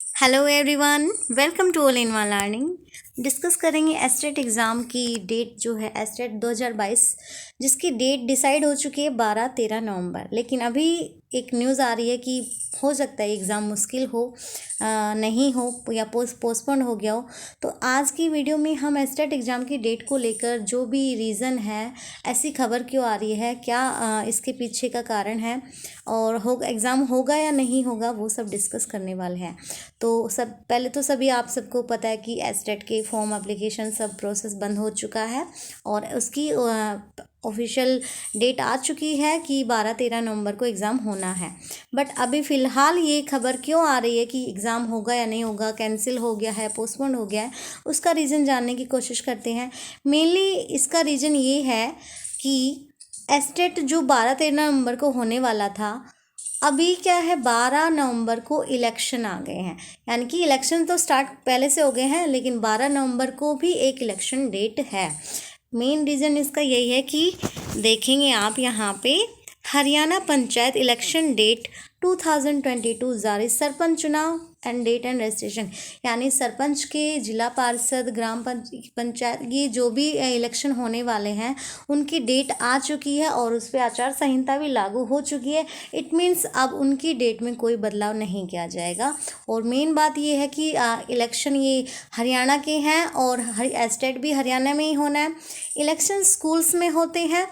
Hello everyone, welcome to all in one learning. Discuss करेंगे state exam की date जो है एस्टेट 2022, जिसकी डेट डिसाइड हो चुकी है 12-13 नवंबर। लेकिन अभी एक न्यूज़ आ रही है कि हो सकता है एग्ज़ाम मुश्किल हो, नहीं हो या पोस्टपोन हो गया हो। तो आज की वीडियो में हम एस्टेट एग्ज़ाम की डेट को लेकर जो भी रीज़न है, ऐसी खबर क्यों आ रही है, क्या इसके पीछे का कारण है और हो एग्ज़ाम होगा या नहीं होगा, वो सब डिस्कस करने वाले हैं। तो सब पहले तो सभी आप सबको पता है कि एस्टेट के फॉर्म एप्लीकेशन सब प्रोसेस बंद हो चुका है और उसकी ऑफिशियल डेट आ चुकी है कि 12-13 नवंबर को एग्ज़ाम होना है। बट अभी फ़िलहाल ये खबर क्यों आ रही है कि एग्ज़ाम होगा या नहीं होगा, कैंसिल हो गया है, पोस्टपोन हो गया है, उसका रीज़न जानने की कोशिश करते हैं। मेनली इसका रीज़न ये है कि एस्टेट जो 12-13 नवंबर को होने वाला था, अभी क्या है 12 नवंबर को इलेक्शन आ गए हैं। यानी कि इलेक्शन तो स्टार्ट पहले से हो गए हैं, लेकिन 12 नवंबर को भी एक इलेक्शन डेट है। मेन रीज़न इसका यही है कि देखेंगे आप यहाँ पे हरियाणा पंचायत इलेक्शन डेट 2022 जारी, सरपंच चुनाव एंड डेट एंड रजिस्ट्रेशन। यानी सरपंच के, जिला पार्षद, ग्राम पंचायत, ये जो भी इलेक्शन होने वाले हैं उनकी डेट आ चुकी है और उस पर आचार संहिता भी लागू हो चुकी है। इट मीन्स अब उनकी डेट में कोई बदलाव नहीं किया जाएगा। और मेन बात ये है कि इलेक्शन ये हरियाणा के हैं और एस्टेट भी हरियाणा में ही होना है। इलेक्शन स्कूल्स में होते हैं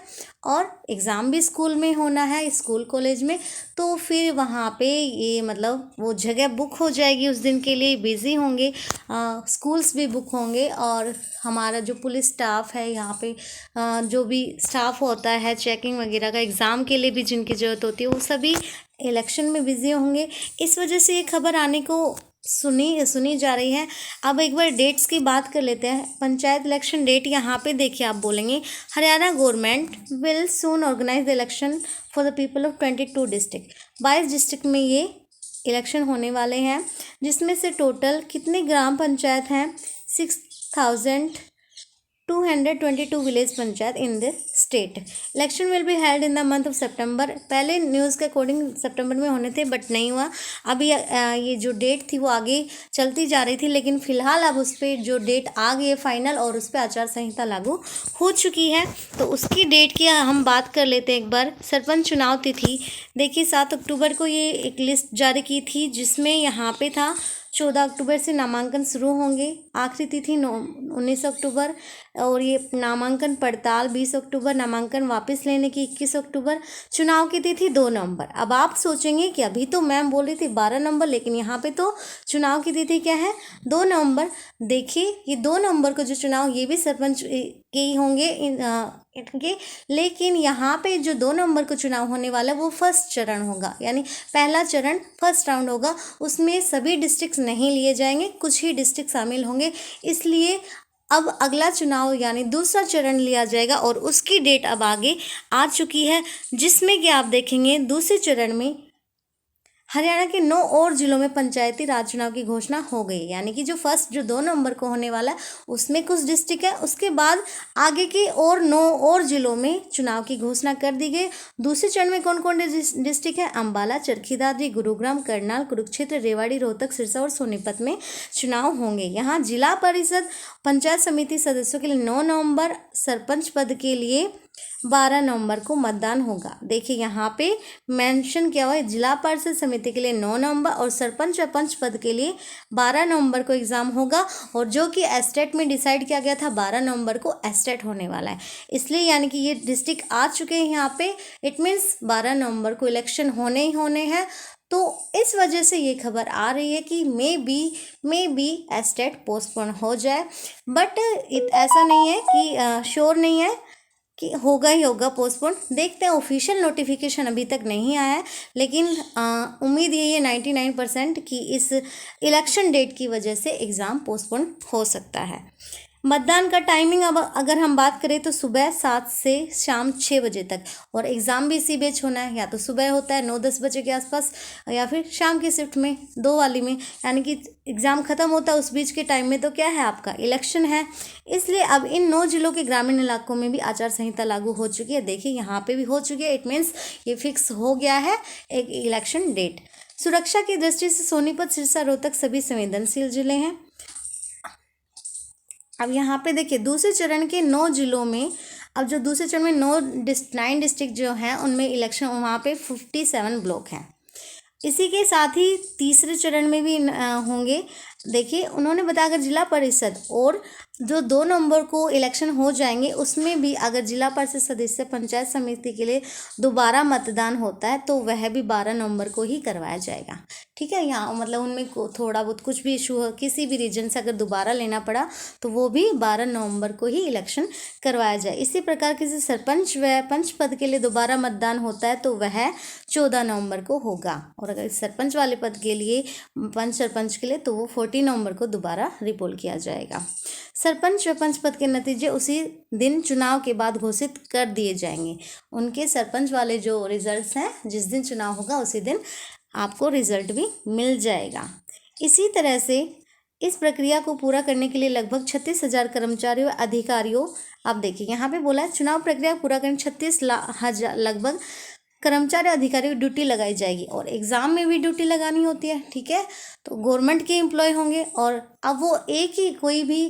और एग्ज़ाम भी स्कूल में होना है, स्कूल कॉलेज में। तो फिर वहाँ पे ये मतलब वो जगह बुक हो जाएगी, उस दिन के लिए बिज़ी होंगे, स्कूल्स भी बुक होंगे और हमारा जो पुलिस स्टाफ है यहाँ पे, जो भी स्टाफ होता है चेकिंग वगैरह का, एग्ज़ाम के लिए भी जिनकी ज़रूरत होती है, वो सभी इलेक्शन में बिज़ी होंगे। इस वजह से ये खबर आने को सुनी जा रही है। अब एक बार डेट्स की बात कर लेते हैं। पंचायत इलेक्शन डेट यहाँ पे देखिए, आप बोलेंगे Haryana government will soon organise the election for the people of 22 district. 22 district में ये इलेक्शन होने वाले हैं, जिसमें से टोटल कितने ग्राम पंचायत हैं? 6222 village panchayat in the state. Election will be held in the month of September. पहले न्यूज़ के अकॉर्डिंग सितंबर में होने थे, बट नहीं हुआ। अभी ये जो डेट थी वो आगे चलती जा रही थी, लेकिन फ़िलहाल अब उस पर जो डेट आ गई है फाइनल और उस पर आचार संहिता लागू हो चुकी है। तो उसकी डेट की हम बात कर लेते हैं एक बार। सरपंच चुनाव तिथि देखिए, 7 अक्टूबर को ये एक लिस्ट जारी की थी, जिसमें यहाँ पे था 14 अक्टूबर से नामांकन शुरू होंगे, आखिरी तिथि 19 अक्टूबर, और ये नामांकन पड़ताल 20 अक्टूबर, नामांकन वापस लेने की 21 अक्टूबर, चुनाव की तिथि 2 नवंबर। अब आप सोचेंगे कि अभी तो मैम बोल रही थी 12 नवंबर, लेकिन यहाँ पे तो चुनाव की तिथि क्या है? 2 नवंबर। देखिए, ये 2 नवंबर को जो चुनाव, ये भी सरपंच के ही होंगे इनके, लेकिन यहाँ पे जो 2 नवंबर को चुनाव होने वाला है वो फर्स्ट चरण होगा, यानी पहला चरण, फर्स्ट राउंड होगा। उसमें सभी डिस्ट्रिक्ट नहीं लिए जाएंगे, कुछ ही डिस्ट्रिक्ट शामिल होंगे। इसलिए अब अगला चुनाव यानी दूसरा चरण लिया जाएगा और उसकी डेट अब आगे आ चुकी है, जिसमें कि आप देखेंगे दूसरे चरण में हरियाणा के 9 और जिलों में पंचायती राज चुनाव की घोषणा हो गई। यानी कि जो 2 नवंबर को होने वाला है उसमें कुछ डिस्ट्रिक्ट है, उसके बाद आगे के और 9 और जिलों में चुनाव की घोषणा कर दी गई। दूसरे चरण में कौन कौन डिस्ट्रिक्ट है? अंबाला, चरखी दादरी, गुरुग्राम, करनाल, कुरुक्षेत्र, रेवाड़ी, रोहतक, सिरसा और सोनीपत में चुनाव होंगे। यहाँ जिला परिषद पंचायत समिति सदस्यों के लिए 9 नवंबर, सरपंच पद के लिए 12 नवंबर को मतदान होगा। देखिए यहाँ पे मेंशन किया हुआ है, जिला परिषद समिति के लिए 9 नवंबर और सरपंच व पंच पद के लिए 12 नवंबर को एग्ज़ाम होगा। और जो कि एस्टेट में डिसाइड किया गया था 12 नवंबर को एस्टेट होने वाला है, इसलिए यानी कि ये डिस्ट्रिक्ट आ चुके हैं यहाँ पे। इट मीन्स 12 नवंबर को इलेक्शन होने ही होने हैं। तो इस वजह से ये खबर आ रही है कि मे बी एस्टेट पोस्टपोन हो जाए, बट ऐसा नहीं है कि श्योर नहीं है कि होगा ही होगा पोस्टपोन। देखते हैं, ऑफिशियल नोटिफिकेशन अभी तक नहीं आया है, लेकिन उम्मीद यही है 99% कि इस इलेक्शन डेट की वजह से एग्ज़ाम पोस्टपोन हो सकता है। मतदान का टाइमिंग अब अगर हम बात करें तो सुबह 7 से शाम 6 बजे तक, और एग्ज़ाम भी इसी बैच होना है, या तो सुबह होता है 9-10 बजे के आसपास, या फिर शाम की शिफ्ट में 2 वाली में, यानी कि एग्ज़ाम ख़त्म होता है उस बीच के टाइम में तो क्या है, आपका इलेक्शन है। इसलिए अब इन 9 जिलों के ग्रामीण इलाकों में भी आचार संहिता लागू हो चुकी है। देखिए यहाँ पे भी हो चुकी है। इट मीन्स ये फिक्स हो गया है एक इलेक्शन डेट। सुरक्षा की दृष्टि से सोनीपत, सिरसा, रोहतक सभी संवेदनशील जिले हैं। अब यहाँ पे देखिए दूसरे चरण के 9 जिलों में, अब जो दूसरे चरण में 9 डिस्ट्रिक्ट जो हैं उनमें इलेक्शन, वहाँ पे 57 ब्लॉक हैं। इसी के साथ ही तीसरे चरण में भी होंगे। देखिए उन्होंने बताया अगर जिला परिषद और जो 2 नवंबर को इलेक्शन हो जाएंगे उसमें भी अगर जिला परिषद सदस्य पंचायत समिति के लिए दोबारा मतदान होता है तो वह भी 12 नवंबर को ही करवाया जाएगा। ठीक है, यहाँ मतलब उनमें थोड़ा बहुत कुछ भी इशू हो, किसी भी रीजन से अगर दोबारा लेना पड़ा तो वो भी 12 नवंबर को ही इलेक्शन करवाया जाए। इसी प्रकार किसी सरपंच व पंच पद के लिए दोबारा मतदान होता है तो वह 14 नवंबर को होगा, और अगर सरपंच वाले पद के लिए, पंच सरपंच के लिए, तो वो 14 नवंबर को दोबारा रिपोल किया जाएगा। सरपंच व पंच पद के नतीजे उसी दिन चुनाव के बाद घोषित कर दिए जाएंगे। उनके सरपंच वाले जो रिजल्ट्स हैं, जिस दिन चुनाव होगा उसी दिन आपको रिजल्ट भी मिल जाएगा। इसी तरह से इस प्रक्रिया को पूरा करने के लिए लगभग 36,000 कर्मचारियों व अधिकारियों, आप देखिए यहाँ पे बोला है चुनाव प्रक्रिया पूरा करने 36,000 लगभग कर्मचारी अधिकारियों की ड्यूटी लगाई जाएगी, और एग्ज़ाम में भी ड्यूटी लगानी होती है। ठीक है, तो गवर्नमेंट के एम्प्लॉय होंगे, और अब वो एक ही कोई भी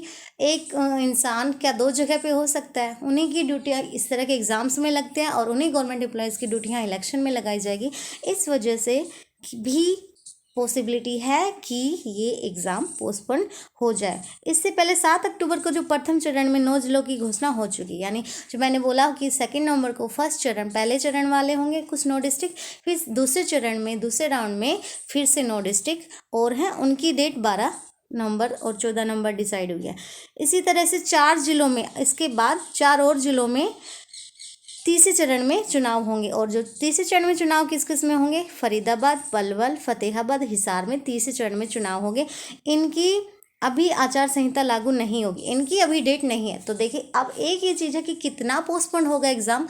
एक इंसान क्या 2 जगह पे हो सकता है, उन्हीं की ड्यूटियाँ इस तरह के एग्ज़ाम्स में लगते हैं और उन्हीं गवर्नमेंट एम्प्लॉयज़ की ड्यूटियाँ इलेक्शन में लगाई जाएगी। इस वजह से भी पॉसिबिलिटी है कि ये एग्ज़ाम पोस्टपोन हो जाए। इससे पहले 7 अक्टूबर को जो प्रथम चरण में 9 जिलों की घोषणा हो चुकी, यानी जो मैंने बोला कि 2 नवंबर को फर्स्ट चरण, पहले चरण वाले होंगे कुछ 9 डिस्ट्रिक्ट, फिर दूसरे चरण में दूसरे राउंड में फिर से 9 डिस्ट्रिक्ट और हैं, उनकी डेट 12 नवंबर और 14 नवंबर डिसाइड हुई है। इसी तरह से 4 जिलों में, इसके बाद 4 और जिलों में तीसरे चरण में चुनाव होंगे, और जो तीसरे चरण में चुनाव किस किस में होंगे, फरीदाबाद, पलवल, फतेहाबाद, हिसार में तीसरे चरण में चुनाव होंगे। इनकी अभी आचार संहिता लागू नहीं होगी, इनकी अभी डेट नहीं है। तो देखिए अब एक ये चीज़ है कि कितना पोस्टपोन होगा एग्ज़ाम,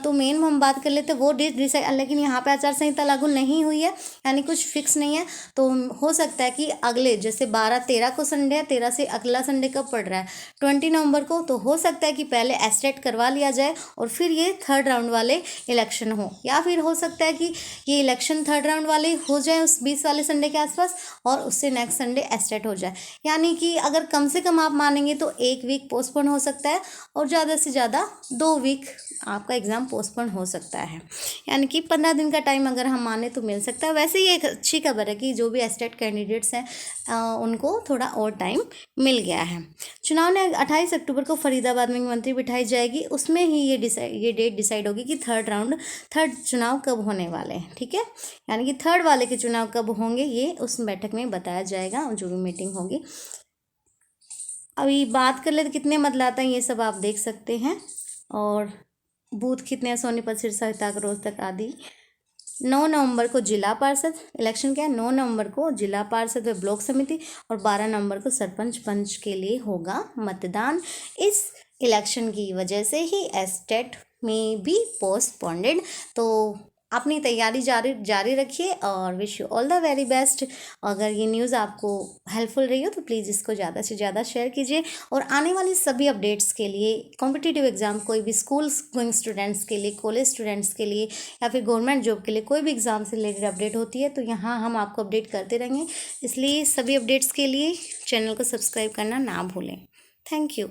तो मेन हम बात कर लेते हैं वो डेट डिसाइड, लेकिन यहाँ पे आचार संहिता लागू नहीं हुई है, यानी कुछ फिक्स नहीं है। तो हो सकता है कि अगले जैसे 12-13 को संडे है, 13 से अगला संडे कब पड़ रहा है 20 नवंबर को, तो हो सकता है कि पहले एस्टेट करवा लिया जाए और फिर ये 3rd राउंड वाले इलेक्शन हो, या फिर हो सकता है कि ये इलेक्शन 3rd राउंड वाले हो जाए उस 20 वाले संडे के आसपास और उससे नेक्स्ट संडे एस्टेट हो जाए। यानी कि अगर कम से कम आप मानेंगे तो 1 वीक पोस्टपोन हो सकता है, और ज़्यादा से ज़्यादा 2 वीक आपका एग्ज़ाम पोस्टपोन हो सकता है, यानी कि 15 दिन का टाइम अगर हम माने तो मिल सकता है। वैसे ही एक अच्छी खबर है कि जो भी एस्टेट कैंडिडेट्स हैं उनको थोड़ा और टाइम मिल गया है। चुनाव ने 28 अक्टूबर को फरीदाबाद में मंत्री बिठाई जाएगी, उसमें ही ये डेट डिसाइड होगी कि 3rd चुनाव कब होने वाले हैं। ठीक है, यानी कि 3rd वाले के चुनाव कब होंगे ये उस बैठक में बताया जाएगा, जो भी मीटिंग होगी। अभी बात कर ले तो कितने मतदाता हैं ये सब आप देख सकते हैं, और बूथ कितने हैं सोनीपत, सिरसा, हिताक, रोहतक आदि। 9 नवंबर को जिला पार्षद इलेक्शन क्या है, 9 नवंबर को जिला पार्षद व ब्लॉक समिति, और 12 नवंबर को सरपंच पंच के लिए होगा मतदान। इस इलेक्शन की वजह से ही एस्टेट में भी पोस्टपोन्डेड। तो अपनी तैयारी जारी रखिए और wish you all the very best. अगर ये न्यूज़ आपको हेल्पफुल रही हो तो प्लीज़ इसको ज़्यादा से ज़्यादा शेयर कीजिए, और आने वाली सभी अपडेट्स के लिए, कॉम्पिटिटिव एग्ज़ाम, कोई भी स्कूल गोइंग स्टूडेंट्स के लिए, कॉलेज स्टूडेंट्स के लिए, या फिर गवर्नमेंट जॉब के लिए कोई भी एग्ज़ाम से रिलेटेड अपडेट होती है तो यहाँ हम आपको अपडेट करते रहेंगे। इसलिए सभी अपडेट्स के लिए चैनल को सब्सक्राइब करना ना भूलें। Thank you.